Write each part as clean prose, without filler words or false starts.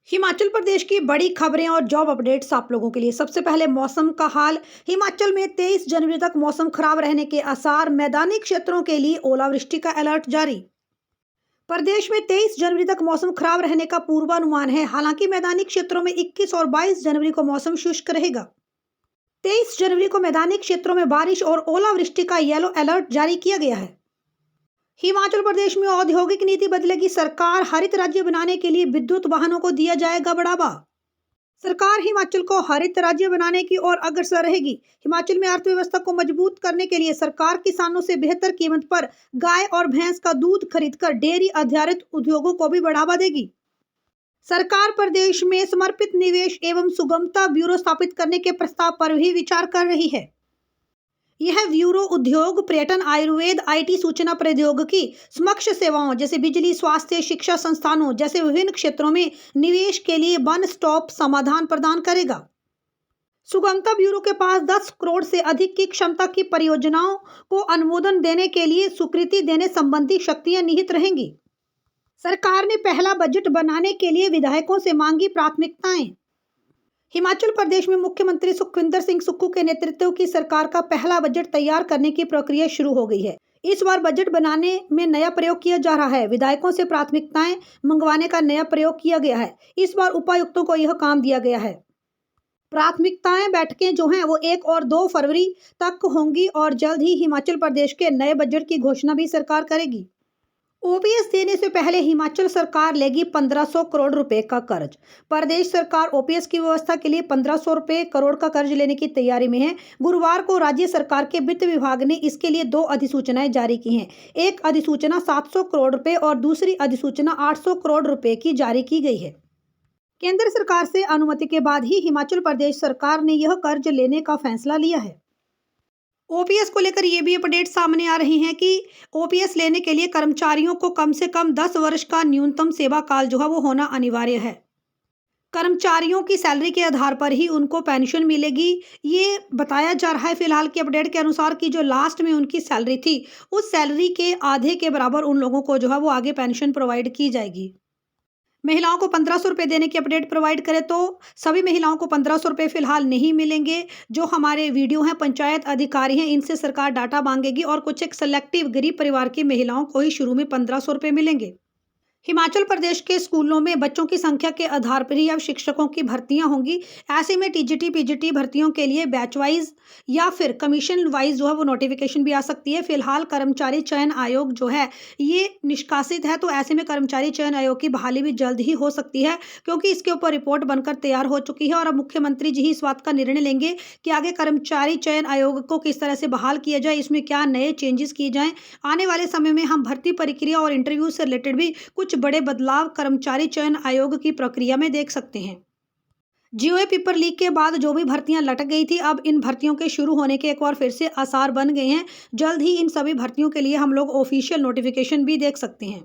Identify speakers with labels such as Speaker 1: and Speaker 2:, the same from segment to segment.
Speaker 1: हिमाचल प्रदेश की बड़ी खबरें और जॉब अपडेट्स आप लोगों के लिए। सबसे पहले मौसम का हाल। हिमाचल में 23 जनवरी तक मौसम खराब रहने के आसार। मैदानी क्षेत्रों के लिए ओलावृष्टि का अलर्ट जारी। प्रदेश में 23 जनवरी तक मौसम खराब रहने का पूर्वानुमान है। हालांकि मैदानी क्षेत्रों में 21 और 22 जनवरी को मौसम शुष्क रहेगा। 23 जनवरी को मैदानी क्षेत्रों में बारिश और ओलावृष्टि का येलो अलर्ट जारी किया गया है। हिमाचल प्रदेश में औद्योगिक नीति बदलेगी सरकार। हरित राज्य बनाने के लिए विद्युत वाहनों को दिया जाएगा बढ़ावा। सरकार हिमाचल को हरित राज्य बनाने की ओर अग्रसर रहेगी। हिमाचल में अर्थव्यवस्था को मजबूत करने के लिए सरकार किसानों से बेहतर कीमत पर गाय और भैंस का दूध खरीदकर डेयरी आधारित उद्योगों को भी बढ़ावा देगी। सरकार प्रदेश में समर्पित निवेश एवं सुगमता ब्यूरो स्थापित करने के प्रस्ताव पर भी विचार कर रही है। यह ब्यूरो उद्योग, पर्यटन, आयुर्वेद, आईटी, सूचना प्रौद्योगिकी, समक्ष सेवाओं जैसे बिजली, स्वास्थ्य, शिक्षा संस्थानों जैसे विभिन्न क्षेत्रों में निवेश के लिए वन स्टॉप समाधान प्रदान करेगा। सुगमता ब्यूरो के पास 10 करोड़ से अधिक की क्षमता की परियोजनाओं को अनुमोदन देने के लिए स्वीकृति देने संबंधी शक्तियां निहित रहेंगी। सरकार ने पहला बजट बनाने के लिए विधायकों से मांगी प्राथमिकताएं। हिमाचल प्रदेश में मुख्यमंत्री सुखविंदर सिंह सुक्खू के नेतृत्व की सरकार का पहला बजट तैयार करने की प्रक्रिया शुरू हो गई है। इस बार बजट बनाने में नया प्रयोग किया जा रहा है। विधायकों से प्राथमिकताएं मंगवाने का नया प्रयोग किया गया है। इस बार उपायुक्तों को यह काम दिया गया है। प्राथमिकताएं बैठकें जो हैं वो 1 और 2 फरवरी तक होंगी और जल्द ही हिमाचल प्रदेश के नए बजट की घोषणा भी सरकार करेगी। ओपीएस देने से पहले हिमाचल सरकार लेगी 1500 करोड़ रुपए का कर्ज। प्रदेश सरकार ओपीएस की व्यवस्था के लिए 1500 करोड़ का कर्ज लेने की तैयारी में है। गुरुवार को राज्य सरकार के वित्त विभाग ने इसके लिए 2 अधिसूचनाएं जारी की हैं। एक अधिसूचना 700 करोड़ रुपए और दूसरी अधिसूचना 800 करोड़ रुपए की जारी की गई है। केंद्र सरकार से अनुमति के बाद ही हिमाचल प्रदेश सरकार ने यह कर्ज लेने का फैसला लिया है। ओपीएस को लेकर ये भी अपडेट सामने आ रही हैं कि ओपीएस लेने के लिए कर्मचारियों को कम से कम 10 वर्ष का न्यूनतम सेवा काल जो है वो होना अनिवार्य है। कर्मचारियों की सैलरी के आधार पर ही उनको पेंशन मिलेगी। ये बताया जा रहा है फिलहाल की अपडेट के अनुसार कि जो लास्ट में उनकी सैलरी थी उस सैलरी के आधे के बराबर उन लोगों को जो है वो आगे पेंशन प्रोवाइड की जाएगी। महिलाओं को 1500 रुपये देने की अपडेट प्रोवाइड करें तो सभी महिलाओं को 1500 रुपये फिलहाल नहीं मिलेंगे। जो हमारे वीडियो हैं, पंचायत अधिकारी हैं, इनसे सरकार डाटा मांगेगी और कुछ एक सेलेक्टिव गरीब परिवार की महिलाओं को ही शुरू में 1500 रुपये मिलेंगे। हिमाचल प्रदेश के स्कूलों में बच्चों की संख्या के आधार पर ही अब शिक्षकों की भर्तियां होंगी। ऐसे में टीजीटी पीजीटी भर्तियों के लिए बैच वाइज या फिर कमीशन वाइज जो है वो नोटिफिकेशन भी आ सकती है। फिलहाल कर्मचारी चयन आयोग जो है ये निष्कासित है, तो ऐसे में कर्मचारी चयन आयोग की बहाली भी जल्द ही हो सकती है, क्योंकि इसके ऊपर रिपोर्ट बनकर तैयार हो चुकी है और अब मुख्यमंत्री जी ही इस बात का निर्णय लेंगे कि आगे कर्मचारी चयन आयोग को किस तरह से बहाल किया जाए, इसमें क्या नए चेंजेस किए जाएं। आने वाले समय में हम भर्ती प्रक्रिया और इंटरव्यू से रिलेटेड भी कुछ बड़े बदलाव कर्मचारी चयन आयोग की प्रक्रिया में देख सकते हैं। जीओए पेपर लीक के बाद जो भी भर्तियां लटक गई थी, अब इन भर्तियों के शुरू होने के एक बार फिर से आसार बन गए हैं। जल्द ही इन सभी भर्तियों के लिए हम लोग ऑफिशियल नोटिफिकेशन भी देख सकते हैं।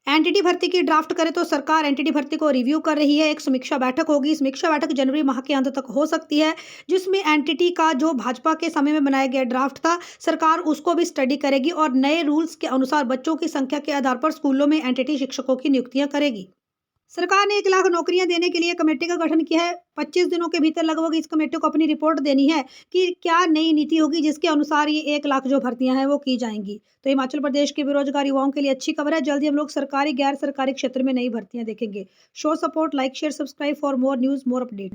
Speaker 1: एनटीटी भर्ती की ड्राफ्ट करें तो सरकार एनटीटी भर्ती को रिव्यू कर रही है। एक समीक्षा बैठक होगी। समीक्षा बैठक जनवरी माह के अंत तक हो सकती है, जिसमें एनटीटी का जो भाजपा के समय में बनाया गया ड्राफ्ट था, सरकार उसको भी स्टडी करेगी और नए रूल्स के अनुसार बच्चों की संख्या के आधार पर स्कूलों में एनटीटी शिक्षकों की नियुक्तियां करेगी। सरकार ने 1 लाख नौकरियां देने के लिए कमेटी का गठन किया है। 25 दिनों के भीतर लगभग इस कमेटी को अपनी रिपोर्ट देनी है कि क्या नई नीति होगी जिसके अनुसार ये 1 लाख जो भर्तियां हैं वो की जाएंगी। तो हिमाचल प्रदेश के बेरोजगार युवाओं के लिए अच्छी खबर है। जल्द ही हम लोग सरकारी गैर सरकारी क्षेत्र में नई भर्तियां देखेंगे। Show support, like, share, subscribe for more news, more update.